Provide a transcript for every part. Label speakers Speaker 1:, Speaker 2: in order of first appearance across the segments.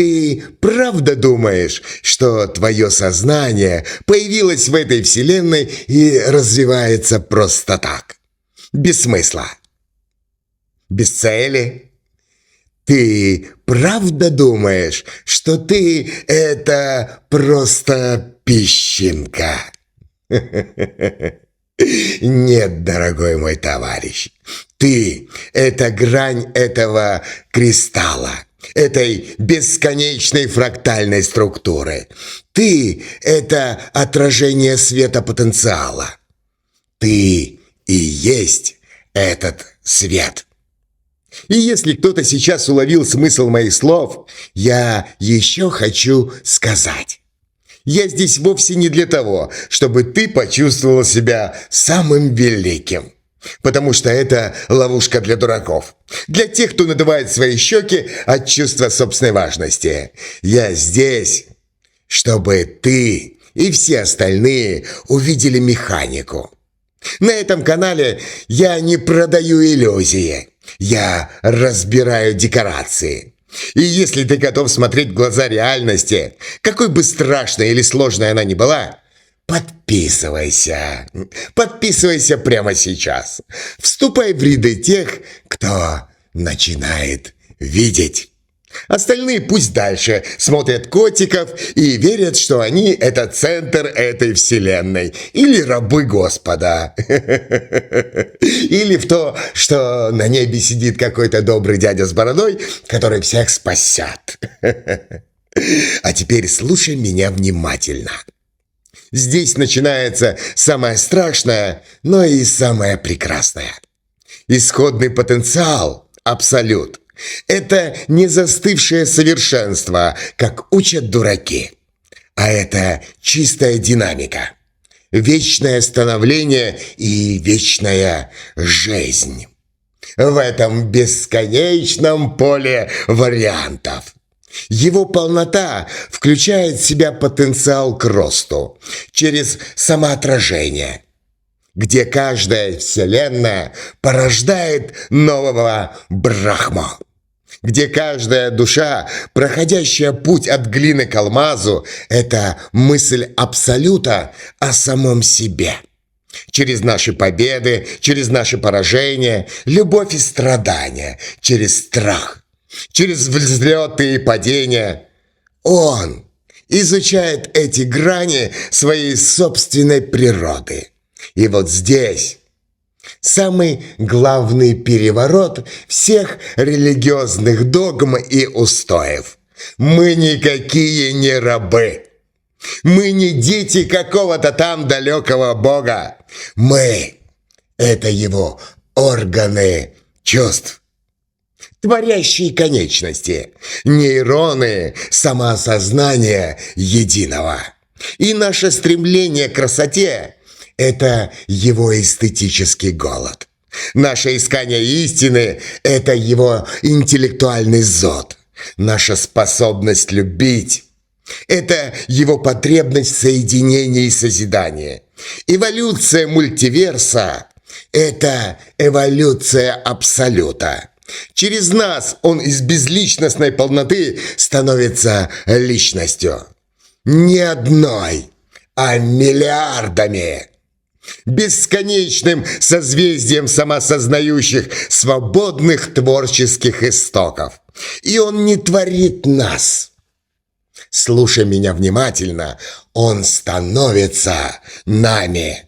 Speaker 1: Ты правда думаешь, что твое сознание появилось в этой вселенной и развивается просто так? Без смысла, без цели? Ты правда думаешь, что ты – это просто песчинка? Нет, дорогой мой товарищ, ты – это грань этого кристалла, этой бесконечной фрактальной структуры. Ты – это отражение света потенциала. Ты и есть этот свет. И если кто-то сейчас уловил смысл моих слов, я еще хочу сказать. Я здесь вовсе не для того, чтобы ты почувствовал себя самым великим. Потому что это ловушка для дураков. Для тех, кто надувает свои щеки от чувства собственной важности. Я здесь, чтобы ты и все остальные увидели механику. На этом канале я не продаю иллюзии. Я разбираю декорации. И если ты готов смотреть в глаза реальности, какой бы страшной или сложной она ни была, подписывайся. Подписывайся прямо сейчас. Вступай в ряды тех, кто начинает видеть. Остальные пусть дальше смотрят котиков и верят, что они – это центр этой вселенной. Или рабы Господа. Или в то, что на небе сидит какой-то добрый дядя с бородой, который всех спасет. А теперь слушай меня внимательно. Здесь начинается самое страшное, но и самое прекрасное. Исходный потенциал – абсолют. Это не застывшее совершенство, как учат дураки, а это чистая динамика, вечное становление и вечная жизнь. В этом бесконечном поле вариантов. Его полнота включает в себя потенциал к росту через самоотражение, где каждая вселенная порождает нового Брахму, где каждая душа, проходящая путь от глины к алмазу, это мысль абсолюта о самом себе. Через наши победы, через наши поражения, любовь и страдания, через страх, через взлеты и падения. Он изучает эти грани своей собственной природы. И вот здесь самый главный переворот всех религиозных догм и устоев. Мы никакие не рабы. Мы не дети какого-то там далекого бога. Мы – это его органы чувств, творящие конечности, нейроны самоосознания единого. И наше стремление к красоте – это его эстетический голод. Наше искание истины – это его интеллектуальный зод. Наша способность любить – это его потребность в соединении и созидании. Эволюция мультиверса – это эволюция абсолюта. Через нас он из безличностной полноты становится личностью. Не одной, а миллиардами. Бесконечным созвездием самосознающих, свободных творческих истоков. И он не творит нас. Слушай меня внимательно, он становится нами.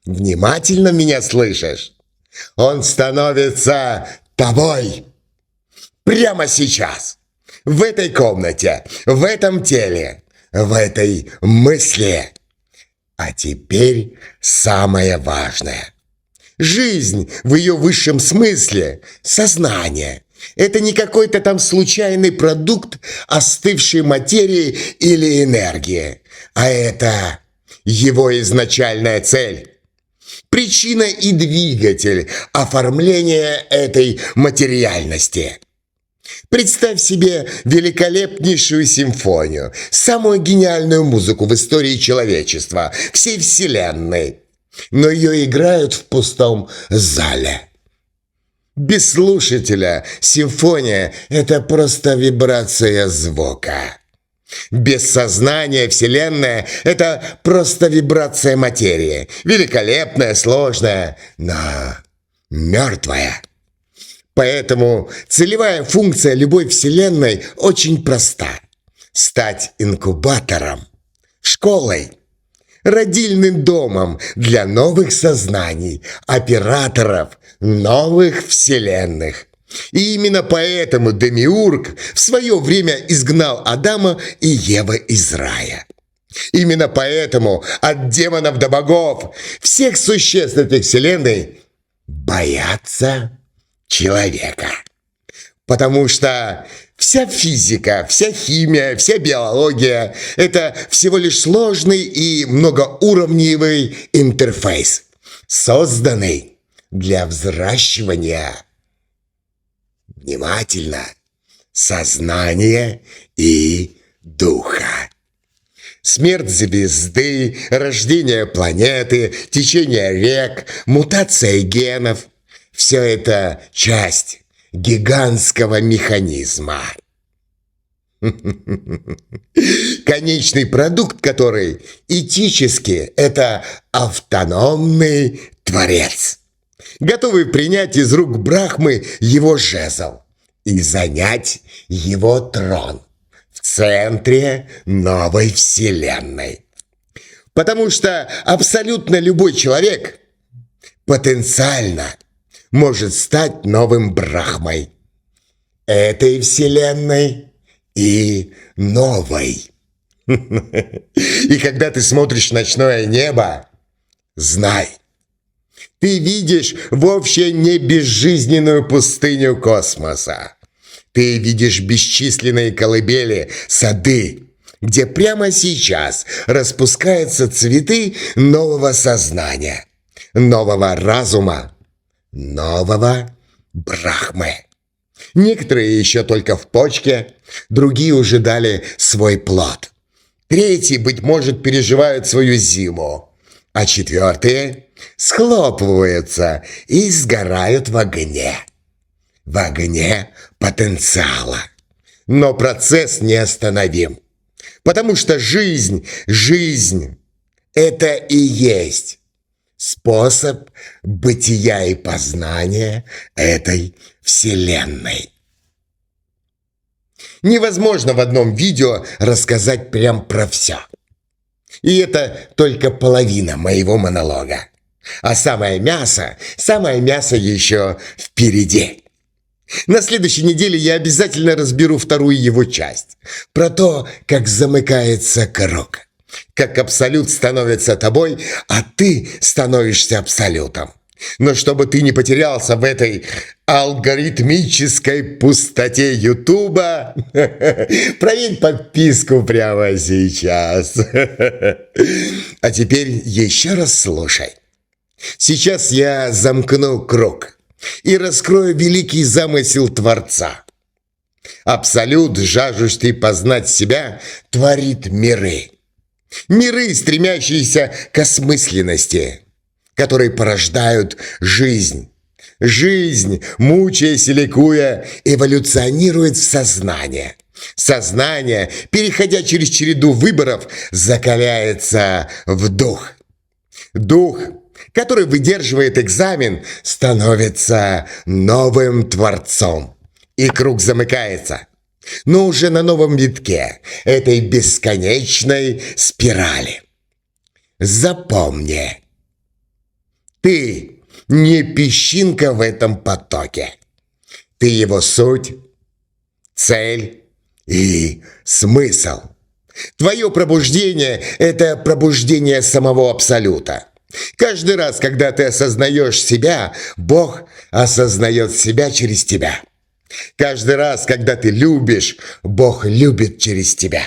Speaker 1: Внимательно меня слышишь? Он становится тобой. Прямо сейчас. В этой комнате, в этом теле, в этой мысли. А теперь самое важное. Жизнь в ее высшем смысле, сознание, это не какой-то там случайный продукт остывшей материи или энергии, а это его изначальная цель. Причина и двигатель оформления этой материальности. Представь себе великолепнейшую симфонию, самую гениальную музыку в истории человечества, всей вселенной. Но ее играют в пустом зале. Без слушателя симфония – это просто вибрация звука. Без сознания Вселенная – это просто вибрация материи. Великолепная, сложная, но мертвая. Поэтому целевая функция любой Вселенной очень проста. Стать инкубатором, школой, родильным домом для новых сознаний, операторов новых вселенных. И именно поэтому Демиург в свое время изгнал Адама и Евы из рая. Именно поэтому от демонов до богов всех существ этой вселенной боятся человека. Потому что вся физика, вся химия, вся биология – это всего лишь сложный и многоуровневый интерфейс, созданный для взращивания, внимательно, сознания и духа. Смерть звезды, рождение планеты, течение рек, мутация генов – все это часть гигантского механизма. Конечный продукт, который этически это автономный творец, готовый принять из рук Брахмы его жезл и занять его трон в центре новой вселенной. Потому что абсолютно любой человек потенциально может стать новым Брахмой этой вселенной и новой. И когда ты смотришь в ночное небо, знай, ты видишь вовсе не безжизненную пустыню космоса. Ты видишь бесчисленные колыбели, сады, где прямо сейчас распускаются цветы нового сознания, нового разума, нового Брахмы. Некоторые еще только в почке, другие уже дали свой плод. Третьи, быть может, переживают свою зиму, а четвертые схлопываются и сгорают в огне потенциала. Но процесс неостановим, потому что жизнь – это и есть способ бытия и познания этой вселенной. Невозможно в одном видео рассказать прям про все. И это только половина моего монолога. А самое мясо еще впереди. На следующей неделе я обязательно разберу вторую его часть. Про то, как замыкается круг. Как абсолют становится тобой, а ты становишься абсолютом. Но чтобы ты не потерялся в этой алгоритмической пустоте Ютуба, проверь подписку прямо сейчас. А теперь еще раз слушай. Сейчас я замкну круг и раскрою великий замысел Творца. Абсолют, жаждущий познать себя, творит миры. Миры, стремящиеся к осмысленности, которые порождают жизнь. Жизнь, мучаясь и ликуя, эволюционирует в сознание. Сознание, переходя через череду выборов, закаляется в дух. Дух, который выдерживает экзамен, становится новым творцом. И круг замыкается. Но уже на новом витке этой бесконечной спирали. Запомни, ты не песчинка в этом потоке. Ты его суть, цель и смысл. Твое пробуждение – это пробуждение самого Абсолюта. Каждый раз, когда ты осознаешь себя, Бог осознает себя через тебя. Каждый раз, когда ты любишь, Бог любит через тебя.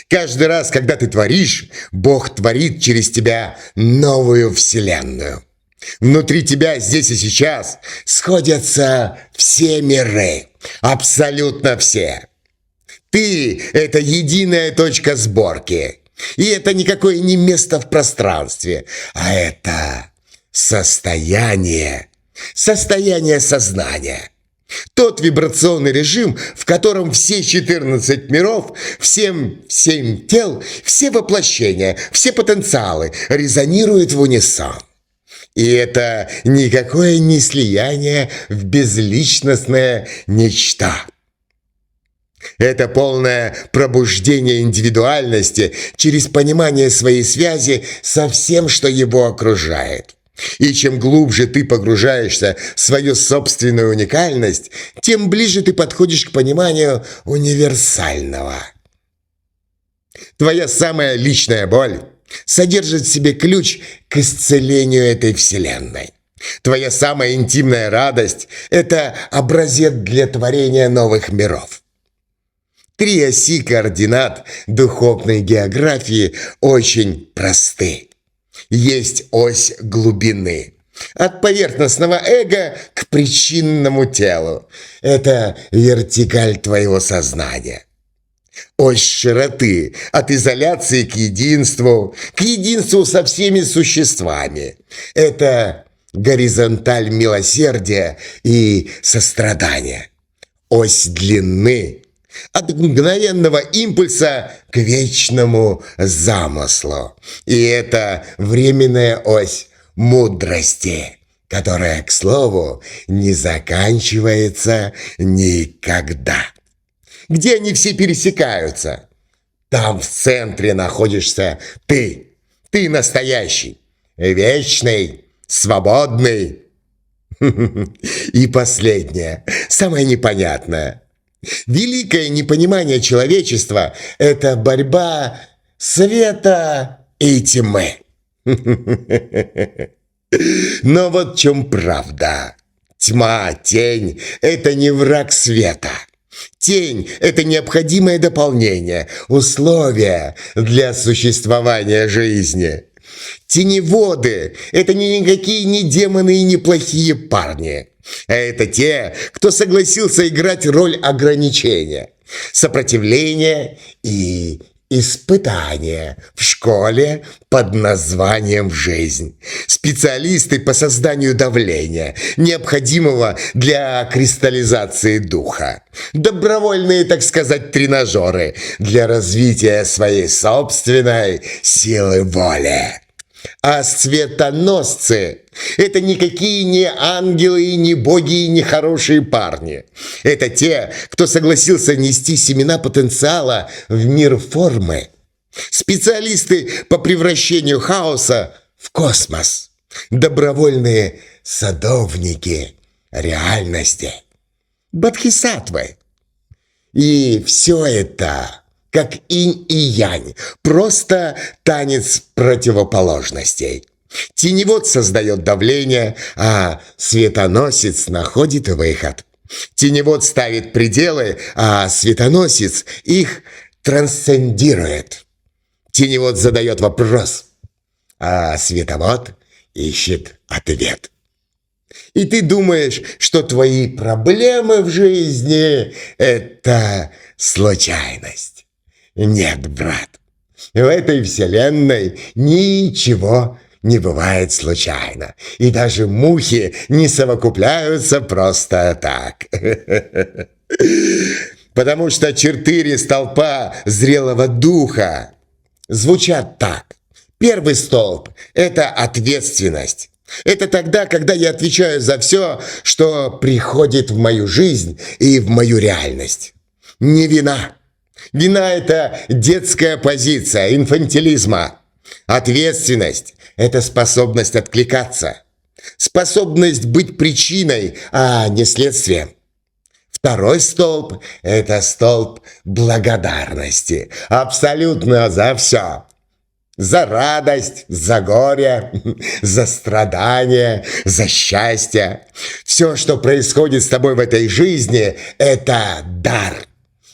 Speaker 1: Каждый раз, когда ты творишь, Бог творит через тебя новую вселенную. Внутри тебя здесь и сейчас сходятся все миры, абсолютно все. Ты – это единая точка сборки. И это никакое не место в пространстве, а это состояние Состояние сознания. Тот вибрационный режим, в котором все 14 миров, всем 7 тел, все воплощения, все потенциалы резонируют в унисон. И это никакое не слияние в безличностное ничто. Это полное пробуждение индивидуальности через понимание своей связи со всем, что его окружает. И чем глубже ты погружаешься в свою собственную уникальность, тем ближе ты подходишь к пониманию универсального. Твоя самая личная боль содержит в себе ключ к исцелению этой вселенной. Твоя самая интимная радость – это образец для творения новых миров. 3 оси координат духовной географии очень просты. Есть ось глубины. От поверхностного эго к причинному телу. Это вертикаль твоего сознания. Ось широты. От изоляции к единству со всеми существами. Это горизонталь милосердия и сострадания. Ось длины. От мгновенного импульса к вечному замыслу. И это временная ось мудрости, которая, к слову, не заканчивается никогда. Где они все пересекаются? Там в центре находишься ты. Ты настоящий, вечный, свободный. И последнее, самое непонятное. Великое непонимание человечества – это борьба света и тьмы. Но вот в чем правда. Тьма, тень – это не враг света. Тень – это необходимое дополнение, условие для существования жизни. Теневоды – это никакие не демоны и не плохие парни. А это те, кто согласился играть роль ограничения, сопротивления и испытания в школе под названием «Жизнь». Специалисты по созданию давления, необходимого для кристаллизации духа. Добровольные, так сказать, тренажеры для развития своей собственной силы воли. А светоносцы – это никакие не ангелы, не боги и не хорошие парни. Это те, кто согласился нести семена потенциала в мир формы. Специалисты по превращению хаоса в космос. Добровольные садовники реальности. Бодхисаттвы. И все это... как инь и янь, просто танец противоположностей. Теневод создает давление, а светоносец находит выход. Теневод ставит пределы, а светоносец их трансцендирует. Теневод задает вопрос, а световод ищет ответ. И ты думаешь, что твои проблемы в жизни – это случайность. Нет, брат, в этой вселенной ничего не бывает случайно. И даже мухи не совокупляются просто так. Потому что 4 столпа зрелого духа звучат так. Первый столб – это ответственность. Это тогда, когда я отвечаю за все, что приходит в мою жизнь и в мою реальность. Не вина. Вина – это детская позиция инфантилизма. Ответственность – это способность откликаться. Способность быть причиной, а не следствием. Второй столб – это столб благодарности. Абсолютно за все. За радость, за горе, за страдания, за счастье. Все, что происходит с тобой в этой жизни – это дар.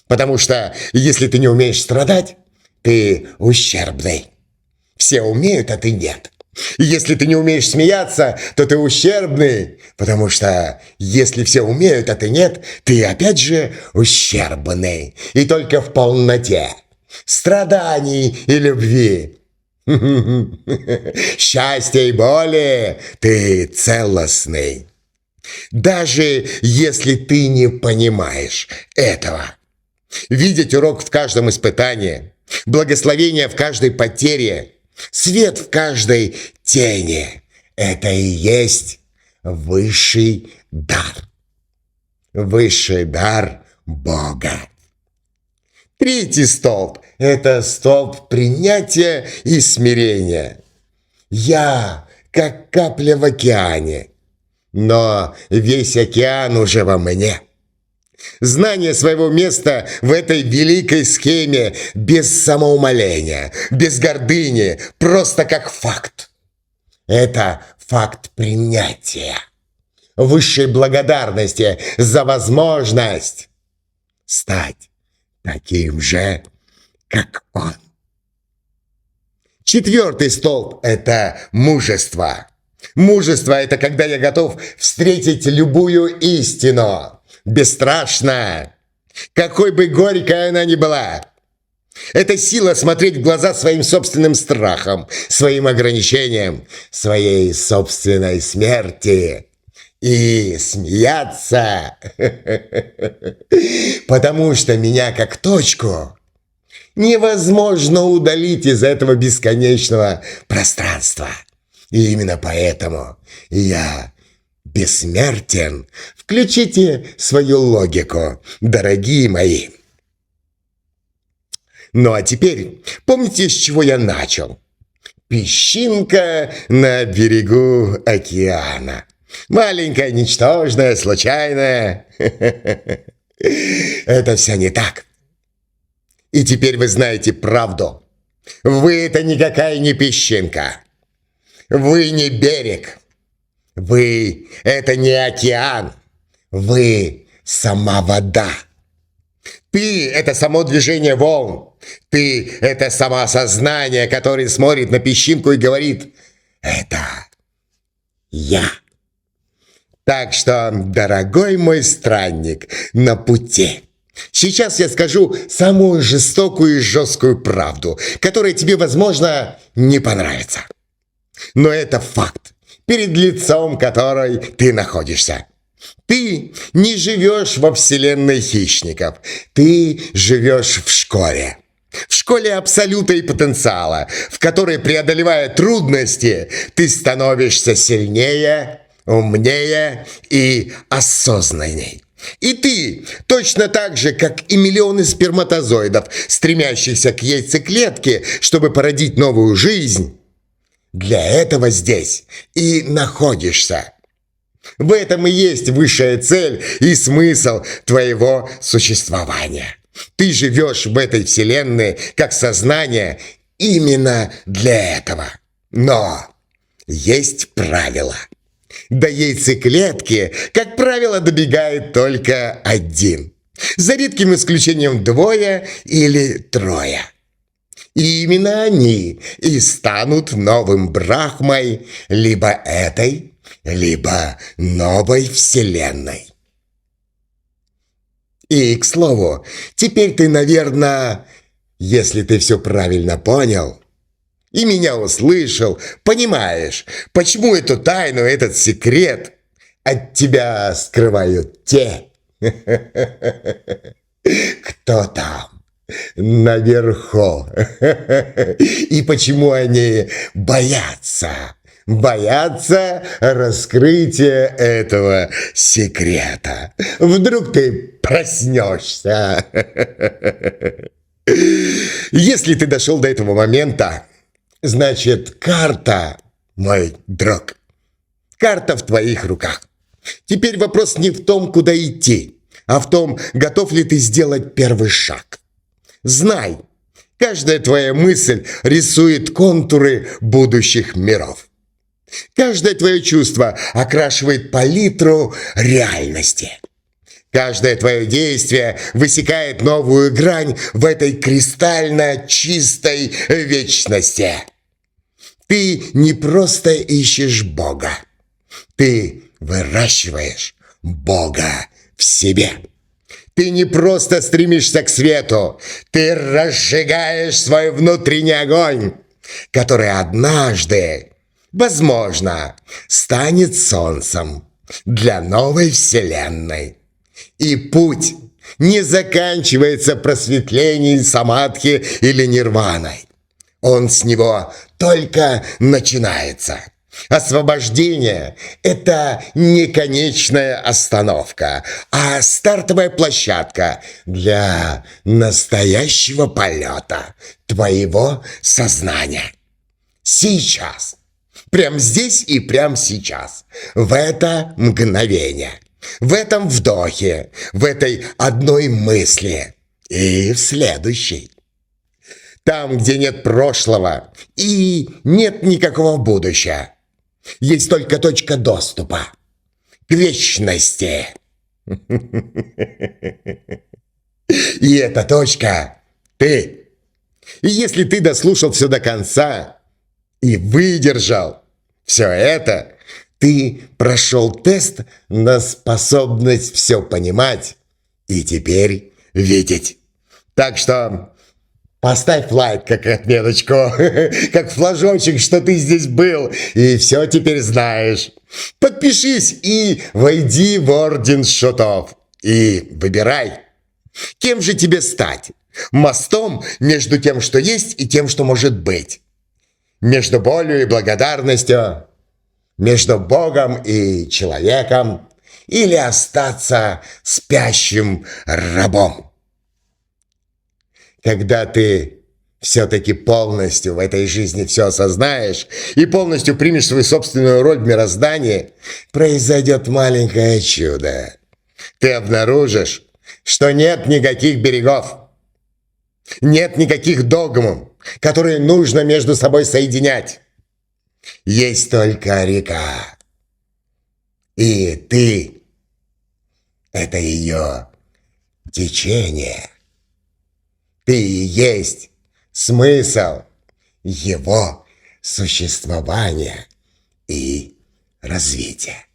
Speaker 1: Потому что если ты не умеешь страдать, ты ущербный. Все умеют, а ты нет. И если ты не умеешь смеяться, то ты ущербный. Потому что если все умеют, а ты нет, ты опять же ущербный. И только в полноте страданий и любви, счастья и боли ты целостный. Даже если ты не понимаешь этого. Видеть урок в каждом испытании, благословение в каждой потере, свет в каждой тени – это и есть высший дар. Высший дар Бога. Третий столб – это столб принятия и смирения. Я, как капля в океане, но весь океан уже во мне. Знание своего места в этой великой схеме без самоумоления, без гордыни, просто как факт. Это факт принятия, высшей благодарности за возможность стать таким же, как он. Четвертый столб – это мужество. Мужество – это когда я готов встретить любую истину. Бесстрашно, какой бы горькой она ни была. Это сила смотреть в глаза своим собственным страхам, своим ограничениям, своей собственной смерти и смеяться, потому что меня как точку невозможно удалить из этого бесконечного пространства. И именно поэтому я бессмертен. Включите свою логику, дорогие мои. Ну а теперь, помните, с чего я начал? Песчинка на берегу океана. Маленькая, ничтожная, случайная. Это все не так. И теперь вы знаете правду. Вы это никакая не песчинка. Вы не берег. Вы – это не океан. Вы – сама вода. Ты – это само движение волн. Ты – это самосознание, которое смотрит на песчинку и говорит: это я. Так что, дорогой мой странник на пути, сейчас я скажу самую жестокую и жесткую правду, которая тебе, возможно, не понравится. Но это факт, перед лицом которой ты находишься. Ты не живешь во вселенной хищников, ты живешь в школе. В школе абсолюта и потенциала, в которой, преодолевая трудности, ты становишься сильнее, умнее и осознанней. И ты, точно так же, как и миллионы сперматозоидов, стремящихся к яйцеклетке, чтобы породить новую жизнь, для этого здесь и находишься. В этом и есть высшая цель и смысл твоего существования. Ты живешь в этой вселенной как сознание именно для этого. Но есть правила. До яйцеклетки, как правило, добегает только один. За редким исключением 2 или 3. И именно они и станут новым Брахмой либо этой, либо новой вселенной. И, к слову, теперь ты, наверное, если ты все правильно понял и меня услышал, понимаешь, почему эту тайну, этот секрет от тебя скрывают те, кто там наверху, и почему они боятся раскрытия этого секрета. Вдруг ты проснешься. Если ты дошел до этого момента, значит, карта, мой друг, карта в твоих руках. Теперь вопрос не в том, куда идти, а в том, готов ли ты сделать первый шаг. Знай, каждая твоя мысль рисует контуры будущих миров. Каждое твое чувство окрашивает палитру реальности. Каждое твое действие высекает новую грань в этой кристально чистой вечности. Ты не просто ищешь Бога. Ты выращиваешь Бога в себе. Ты не просто стремишься к свету. Ты разжигаешь свой внутренний огонь, который однажды, возможно, станет солнцем для новой вселенной. И путь не заканчивается просветлением самадхи или нирваной. Он с него только начинается. Освобождение – это не конечная остановка, а стартовая площадка для настоящего полета твоего сознания. Сейчас. Прямо здесь и прямо сейчас. В это мгновение. В этом вдохе. В этой одной мысли. И в следующей. Там, где нет прошлого и нет никакого будущего. Есть только точка доступа к вечности. И эта точка – ты. И если ты дослушал все до конца и выдержал все это, ты прошел тест на способность все понимать и теперь видеть. Так что поставь лайк как отметочку, как флажочек, что ты здесь был и все теперь знаешь. Подпишись и войди в Орден Шутов. И выбирай, кем же тебе стать? Мостом между тем, что есть, и тем, что может быть. Между болью и благодарностью. Между Богом и человеком. Или остаться спящим рабом. Когда ты все-таки полностью в этой жизни все осознаешь и полностью примешь свою собственную роль в мироздании, произойдет маленькое чудо. Ты обнаружишь, что нет никаких берегов, нет никаких догм, которые нужно между собой соединять. Есть только река. И ты – это ее течение. Ты и есть смысл его существования и развития.